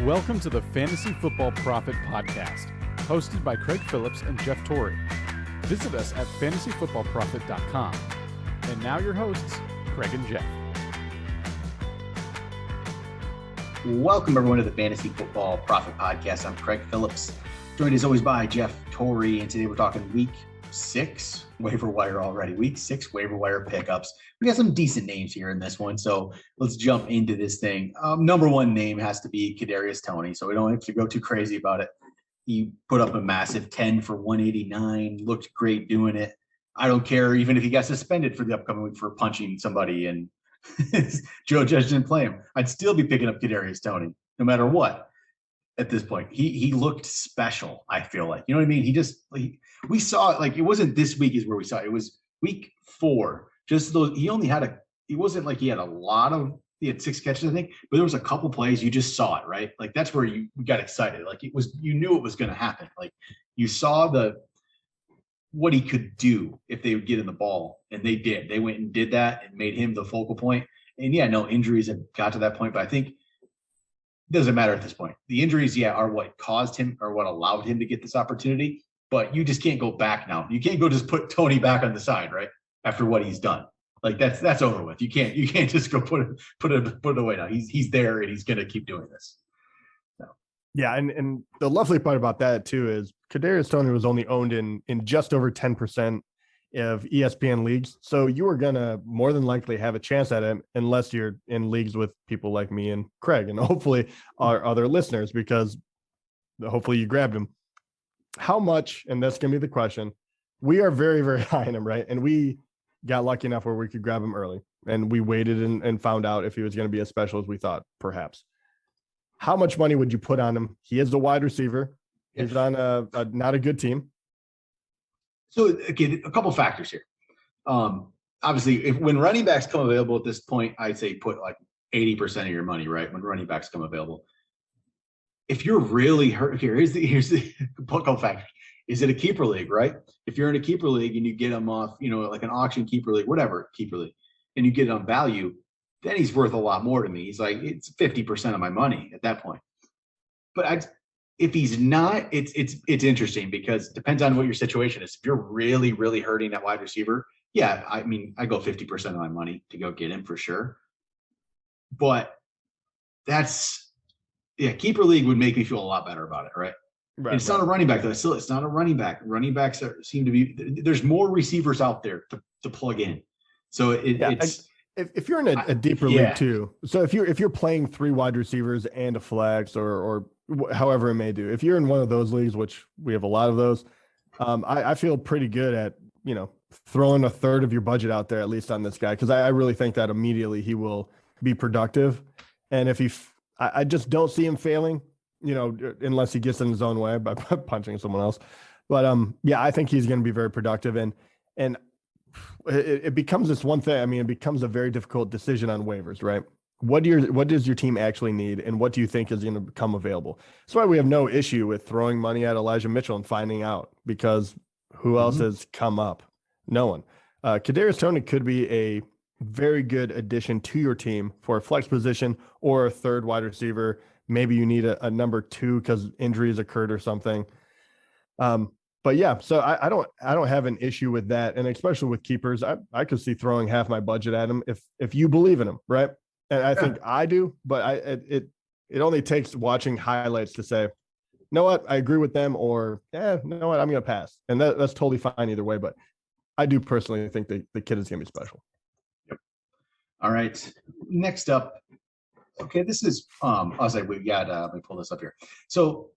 Welcome to the Fantasy Football Profit Podcast, hosted by Craig Phillips and Jeff Torrey. Visit us at fantasyfootballprofit.com. And now your hosts, Craig and Jeff. Welcome everyone to the Fantasy Football Profit Podcast. I'm Craig Phillips, joined as always by Jeff Torrey, and today we're talking Week 6 waiver wire already. Week 6 waiver wire pickups. We got some decent names here in this one, so let's jump into this thing. Number one name has to be Kedarius Tony, so we don't have to go too crazy about it. He put up a massive 10 for 189, looked great doing it. I don't care even if he got suspended for the upcoming week for punching somebody and Joe Judge didn't play him. I'd still be picking up Kedarius Tony no matter what. At this point, he looked special. I feel like, you know what I mean. We saw it, like, it wasn't this week is where we saw it. It was week 4. Just those. He wasn't like he had a lot of. He had 6 catches, I think, but there was a couple plays you just saw it, right? Like that's where we got excited. Like you knew it was going to happen. Like you saw what he could do if they would get in the ball, and they did. They went and did that and made him the focal point. And yeah, no injuries have got to that point, but I think it doesn't matter at this point. The injuries, are what caused him or what allowed him to get this opportunity. But you just can't go back now. You can't go just put Tony back on the side, right? After what he's done, like that's over with. You can't just go put it away now. He's there and he's going to keep doing this. So. Yeah, and the lovely part about that too is Kedarius Tony was only owned in just over 10% of ESPN leagues. So you are going to more than likely have a chance at him unless you're in leagues with people like me and Craig and hopefully our other listeners, because hopefully you grabbed him. How much, and that's going to be the question, we are very, very high in him, right? And we got lucky enough where we could grab him early, and we waited and found out if he was going to be as special as we thought, perhaps. How much money would you put on him? He is a wide receiver. He's on a not a good team. So again, a couple factors here. Obviously, when running backs come available at this point, I'd say put like 80% of your money, right? When running backs come available. If you're really hurt, here's the couple factors. Is it a keeper league, right? If you're in a keeper league and you get him off, like an auction keeper league, whatever keeper league, and you get it on value, then he's worth a lot more to me. He's like, it's 50% of my money at that point. But if he's not, it's interesting because it depends on what your situation is. If you're really, really hurting that wide receiver, yeah, I mean, I go 50% of my money to go get him for sure. But keeper league would make me feel a lot better about it, right? It's not a running back, though. It's not a running back. Running backs seem to be – there's more receivers out there to plug in. So it's – If you're in a deeper league too, so if you're playing 3 wide receivers and a flex or however it may do, if you're in one of those leagues, which we have a lot of those, I feel pretty good at throwing a third of your budget out there at least on this guy, because I really think that immediately he will be productive, and if I just don't see him failing, unless he gets in his own way by punching someone else. But I think he's going to be very productive, and it becomes this one thing. I mean, it becomes a very difficult decision on waivers, right? What does your team actually need, and what do you think is going to become available? That's why we have no issue with throwing money at Elijah Mitchell and finding out, because who else has come up? No one. Kedarius Tony could be a very good addition to your team for a flex position or a third wide receiver. Maybe you need a number 2 because injuries occurred or something. But yeah, so I don't have an issue with that. And especially with keepers, I could see throwing half my budget at him if you believe in him, right? And I think I do, but it only takes watching highlights to say, you know what, I agree with them, or you know what, I'm going to pass. And that's totally fine either way. But I do personally think the kid is going to be special. Yep. All right. Next up. Okay, this is I was like, we got let me pull this up here. So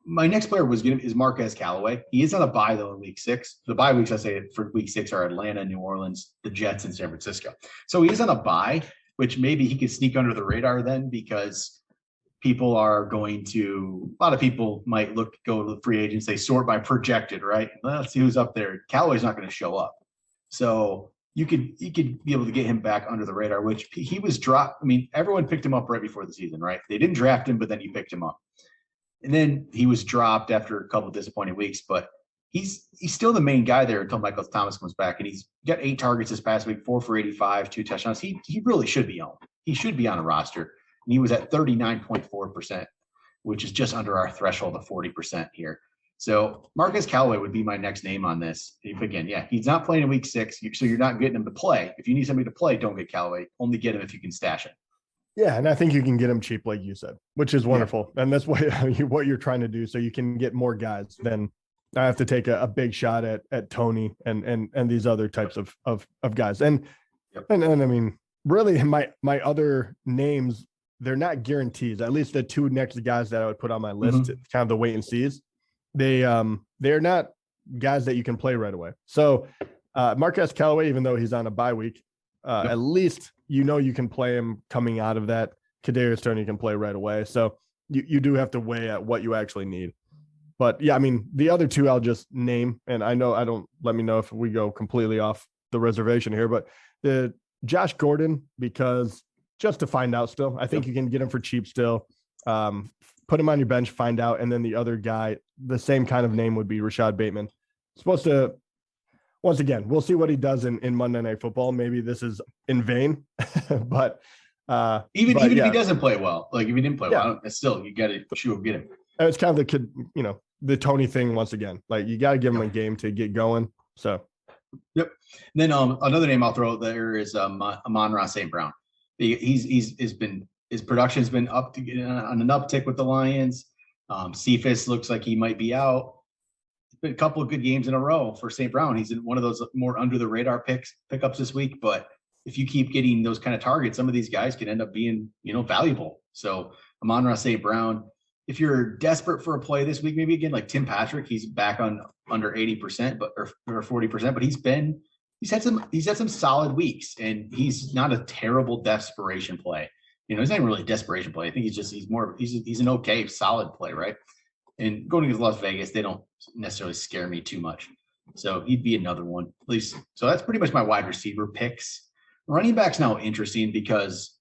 my next player is Marquez Callaway. He is on a bye though in week 6. The bye weeks I say for week 6 are Atlanta, New Orleans, the Jets, and San Francisco. So he is on a bye, which maybe he could sneak under the radar then, because a lot of people might go to the free agents. They sort by projected, right? Let's see who's up there. Callaway's not going to show up. So you could be able to get him back under the radar, which he was dropped. I mean, everyone picked him up right before the season, right? They didn't draft him, but then you picked him up. And then he was dropped after a couple of disappointing weeks, but he's still the main guy there until Michael Thomas comes back. And he's got 8 targets this past week, 4 for 85, 2 touchdowns. He really should be on. He should be on a roster. And he was at 39.4% which is just under our threshold of 40% here. So Marquez Callaway would be my next name on this. Again, he's not playing in week 6, so you're not getting him to play. If you need somebody to play, don't get Callaway. Only get him if you can stash him. Yeah, and I think you can get him cheap, like you said, which is wonderful. Yeah. And that's what you're trying to do, so you can get more guys than I have to take a big shot at Tony and these other types of guys. And I mean, really, my other names, they're not guarantees. At least the 2 next guys that I would put on my list, kind of the wait and sees. They're not guys that you can play right away. So Marquez Callaway, even though he's on a bye week, at least you can play him coming out of that. Kedarius Tony can play right away. So you do have to weigh at what you actually need. But yeah, I mean, the other 2 I'll just name, and let me know if we go completely off the reservation here, but the Josh Gordon, because just to find out still, I think you can get him for cheap still. Put him on your bench, find out. And then the other guy, the same kind of name would be Rashad Bateman. Supposed to, once again, we'll see what he does in Monday Night Football. Maybe this is in vain, but even if he doesn't play well, like if he didn't play well, still you got to get him. It's kind of the kid, the Tony thing once again. Like you got to give him a game to get going. So, And then another name I'll throw out there is Monroe St Brown. His production's been up on an uptick with the Lions. Cephas looks like he might be out. It's been a couple of good games in a row for St. Brown. He's in one of those more under the radar pickups this week. But if you keep getting those kind of targets, some of these guys can end up being, valuable. So Monroe St. Brown, if you're desperate for a play this week, maybe again, like Tim Patrick, he's back on under 80%, or 40%, but he's had some solid weeks, and he's not a terrible desperation play. He's not even really a desperation play. I think he's an okay, solid play, right? And going against Las Vegas, they don't necessarily scare me too much. So he'd be another one, at least. So that's pretty much my wide receiver picks. Running back's now interesting because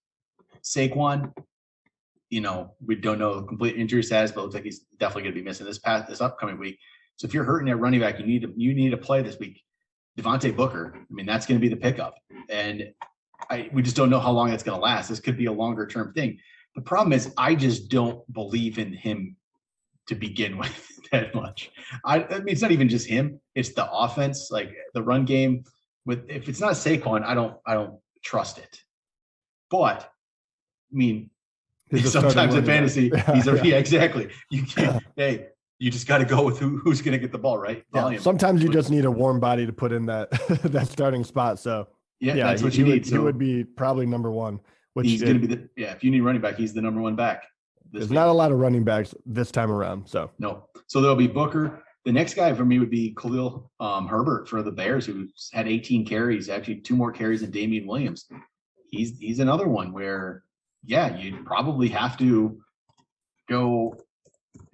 Saquon, we don't know the complete injury status, but it looks like he's definitely going to be missing this upcoming week. So if you're hurting at running back, you need to play this week. Devonta Booker, that's going to be the pickup. And we just don't know how long that's going to last. This could be a longer term thing. The problem is I just don't believe in him to begin with that much. It's not even just him. It's the offense, like the run game. If it's not Saquon, I don't trust it. But sometimes in fantasy, exactly. You can't. Hey, you just got to go with who's going to get the ball, right? Yeah, sometimes you just need a warm body to put in that that starting spot. So that's what you need. He would be probably number one. Which he's going to be if you need running back, he's the number one back. There's not a lot of running backs this time around. So no. So there'll be Booker. The next guy for me would be Khalil Herbert for the Bears, who's had 18 carries, actually 2 more carries than Damian Williams. He's another one where, you'd probably have to go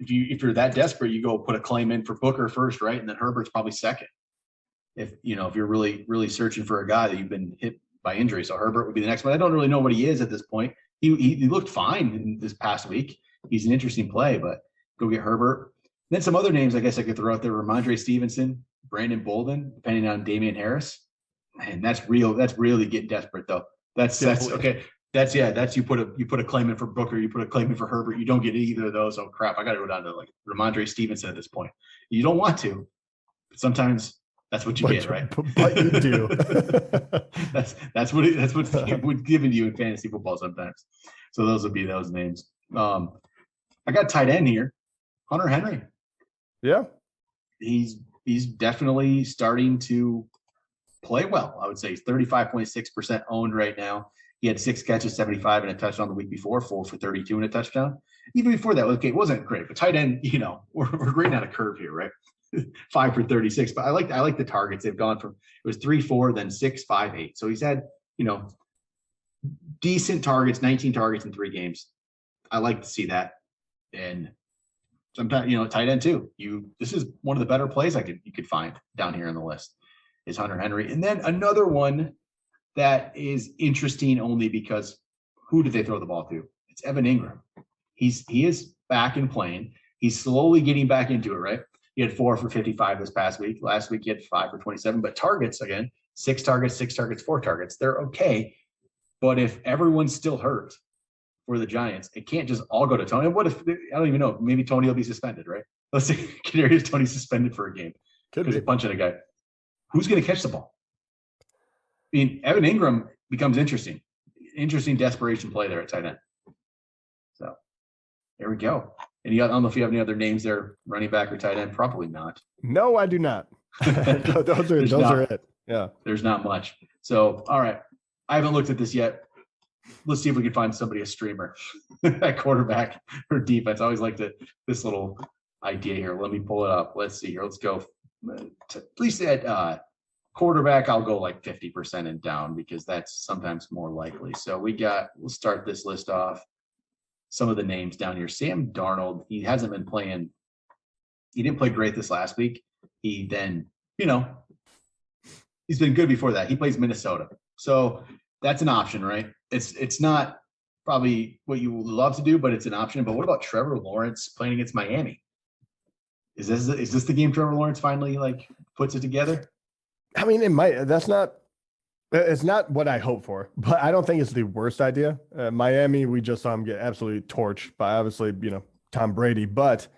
if you're that desperate, you go put a claim in for Booker first, right? And then Herbert's probably second. If you're really, really searching for a guy that you've been hit by injury. So Herbert would be the next one. I don't really know what he is at this point. He looked fine in this past week. He's an interesting play, but go get Herbert. Then some other names I guess I could throw out there: Ramondre Stevenson, Brandon Bolden, depending on Damian Harris. And that's really getting desperate though. That's okay. That's you put a claim in for Booker, you put a claim in for Herbert, you don't get either of those. Oh crap, I got to go down to like Ramondre Stevenson at this point. You don't want to, but sometimes that's what you get, right? But you do. that's what's given to you in fantasy football sometimes. So those would be those names. I got tight end here, Hunter Henry. Yeah, he's definitely starting to play well. I would say he's 35.6% owned right now. He had 6 catches, 75 and a touchdown the week before, 4 for 32 and a touchdown. Even before that, okay, it wasn't great, but tight end, we're grading on a curve here, right? 5 for 36, but I like the targets. They've gone from, it was 3-4, then 6, 5, 8. So he's had, decent targets, 19 targets in 3 games. I like to see that. And sometimes, tight end too. This is one of the better plays you could find down here on the list is Hunter Henry. And then another one that is interesting only because who did they throw the ball to? It's Evan Ingram. He is back and playing. He's slowly getting back into it, right? He had 4 for 55 this past week. Last week he had 5 for 27, but targets again, 6 targets, 4 targets. They're okay. But if everyone's still hurt, for the Giants. It can't just all go to Tony. What if, I don't even know, maybe Tony will be suspended, right? Let's say Kedarius Tony suspended for a game because of punching a guy. Who's going to catch the ball? I mean, Evan Ingram becomes interesting desperation play there at tight end. So there we go. And I don't know if you have any other names there, running back or tight end. Probably not. No, I do not. those are it. Yeah. There's not much. So, all right. I haven't looked at this yet. Let's see if we can find somebody a streamer at quarterback or defense. I always like this little idea here. Let me pull it up. Let's see here. Let's go. Please at quarterback, I'll go like 50% and down because that's sometimes more likely. So we'll start this list off. Some of the names down here. Sam Darnold, he hasn't been playing. He didn't play great this last week. He then, he's been good before that. He plays Minnesota. So that's an option, right? It's not probably what you would love to do, but it's an option. But what about Trevor Lawrence playing against Miami? Is this the game Trevor Lawrence finally puts it together? I mean, it might. It's not what I hope for, but I don't think it's the worst idea. Miami, we just saw him get absolutely torched by obviously, Tom Brady, but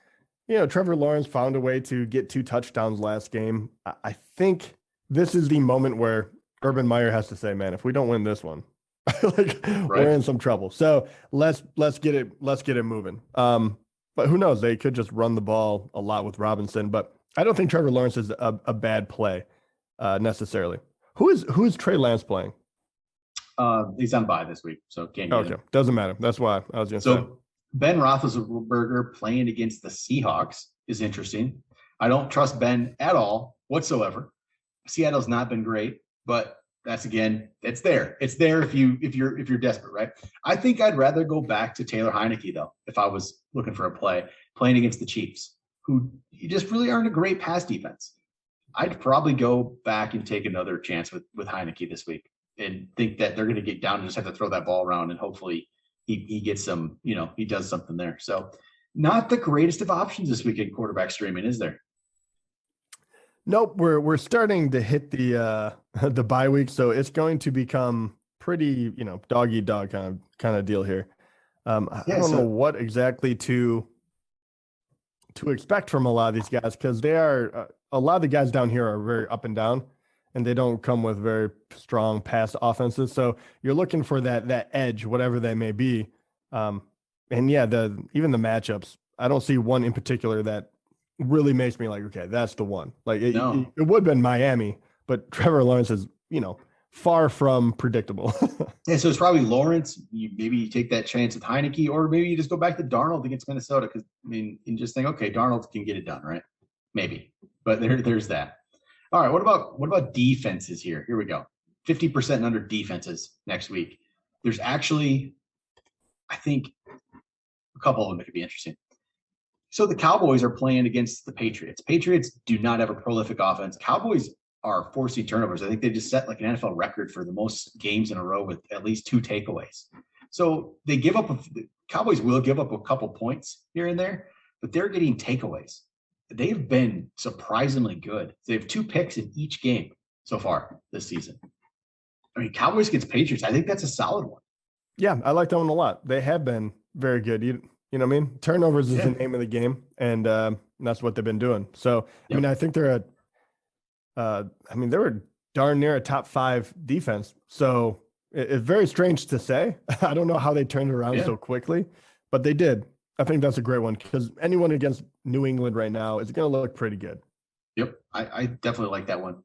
Trevor Lawrence found a way to get 2 touchdowns last game. I think this is the moment where Urban Meyer has to say, man, if we don't win this one, we're in some trouble. So let's get it moving. But who knows? They could just run the ball a lot with Robinson, but I don't think Trevor Lawrence is a bad play necessarily. Who's Trey Lance playing? He's on bye this week, so can't get him. Doesn't matter. That's why I was going to say. Ben Roethlisberger playing against the Seahawks is interesting. I don't trust Ben at all whatsoever. Seattle's not been great, but that's it's there. It's there if you're desperate, right? I think I'd rather go back to Taylor Heineke though, if I was looking for a play playing against the Chiefs, who just really aren't a great pass defense. I'd probably go back and take another chance with Heineke this week and think that they're going to get down and just have to throw that ball around and hopefully he gets some, he does something there. So not the greatest of options this week in quarterback streaming, is there? Nope. We're starting to hit the bye week. So it's going to become pretty, dog eat dog kind of deal here. I don't know what exactly to expect from a lot of these guys because they are a lot of the guys down here are very up and down and they don't come with very strong pass offenses. So you're looking for that edge, whatever that may be. And yeah, even the matchups, I don't see one in particular that really makes me like, okay, that's the one. Like it would have been Miami, but Trevor Lawrence is, far from predictable. Yeah, so it's probably Lawrence. Maybe you take that chance with Heineke, or maybe you just go back to Darnold against Minnesota because and just think, okay, Darnold can get it done, right? Maybe, but there's that. All right, what about defenses here? Here we go. 50% and under defenses next week. There's actually, I think, a couple of them that could be interesting. So the Cowboys are playing against the Patriots. Patriots do not have a prolific offense. Cowboys are forcing turnovers. I think they just set like an NFL record for the most games in a row with at least 2 takeaways. So they the Cowboys will give up a couple points here and there, but they're getting takeaways. They've been surprisingly good. They have 2 picks in each game so far this season. I mean, Cowboys against Patriots, I think that's a solid one. Yeah, I like that one a lot. They have been very good. You know what I mean? Turnovers is the name of the game, and that's what they've been doing. So, I mean, I think they're they were darn near a top 5 defense. So it's very strange to say. I don't know how they turned it around so quickly, but they did. I think that's a great one because anyone against New England right now is going to look pretty good. Yep, I definitely like that one.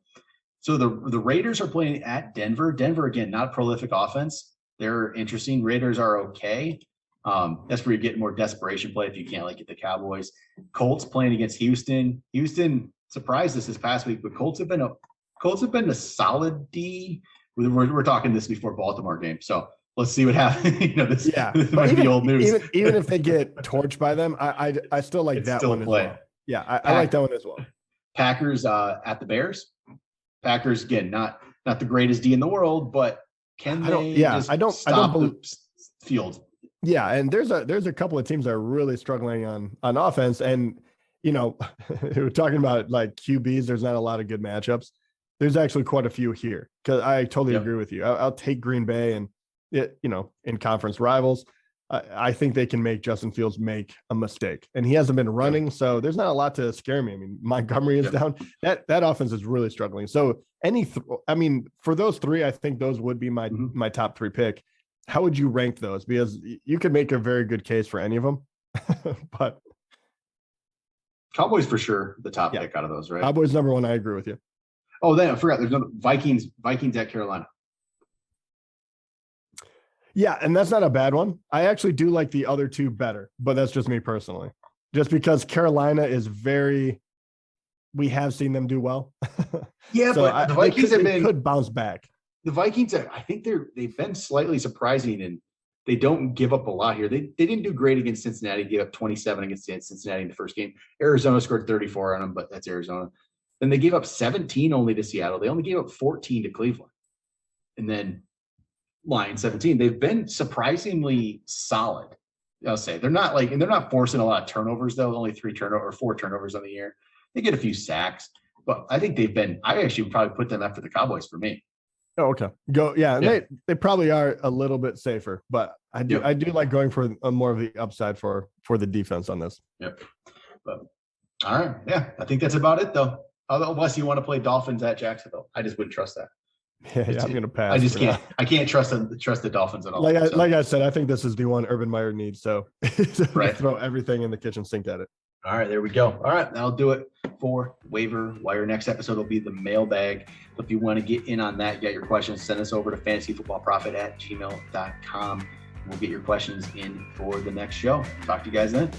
So the Raiders are playing at Denver. Denver, again, not prolific offense. They're interesting. Raiders are okay. That's where you get more desperation play if you can't get the Cowboys. Colts playing against Houston. Houston surprised us this past week, but Colts have been a solid D. We're talking this before Baltimore game, so let's see what happens. This might be old news. Even if they get torched by them, I still like that one as well. Yeah, I like that one as well. Packers at the Bears. Packers again, not the greatest D in the world, but can they stop the field? Yeah, and there's a couple of teams that are really struggling on offense, and we're talking about like QBs. There's not a lot of good matchups. There's actually quite a few here because I totally agree with you. I'll take Green Bay and in conference rivals. I think they can make Justin Fields make a mistake, and he hasn't been running, so there's not a lot to scare me. I mean, Montgomery is down. That offense is really struggling. So for those three, I think those would be my top three pick. How would you rank those? Because you could make a very good case for any of them, but Cowboys for sure the top pick out of those, right? Cowboys number one. I agree with you. Oh, then I forgot. There's no Vikings at Carolina. Yeah, and that's not a bad one. I actually do like the other two better, but that's just me personally. Just because Carolina is we have seen them do well. Yeah, so but the Vikings could bounce back. The Vikings, I think they've been slightly surprising, and they don't give up a lot here. They didn't do great against Cincinnati. Gave up 27 against Cincinnati in the first game. Arizona scored 34 on them, but that's Arizona. Then they gave up 17 only to Seattle. They only gave up 14 to Cleveland. And then Lions 17. They've been surprisingly solid. I'll say they're not forcing a lot of turnovers though. Only 4 turnovers on the year. They get a few sacks, but I think I actually would probably put them after the Cowboys for me. Oh, okay. Yeah. They probably are a little bit safer, but I do like going for more of the upside for the defense on this. Yep. But all right. Yeah. I think that's about it though. Unless you want to play Dolphins at Jacksonville. I just wouldn't trust that. Yeah, I'm gonna pass. I just can't. I can't trust the Dolphins at all. Like I said, I think this is the one Urban Meyer needs. So throw everything in the kitchen sink at it. All right, there we go. All right, that'll do it for Waiver Wire. Next episode will be the mailbag. So if you want to get in on that, you got your questions, send us over to fantasyfootballprofit@gmail.com. We'll get your questions in for the next show. Talk to you guys then.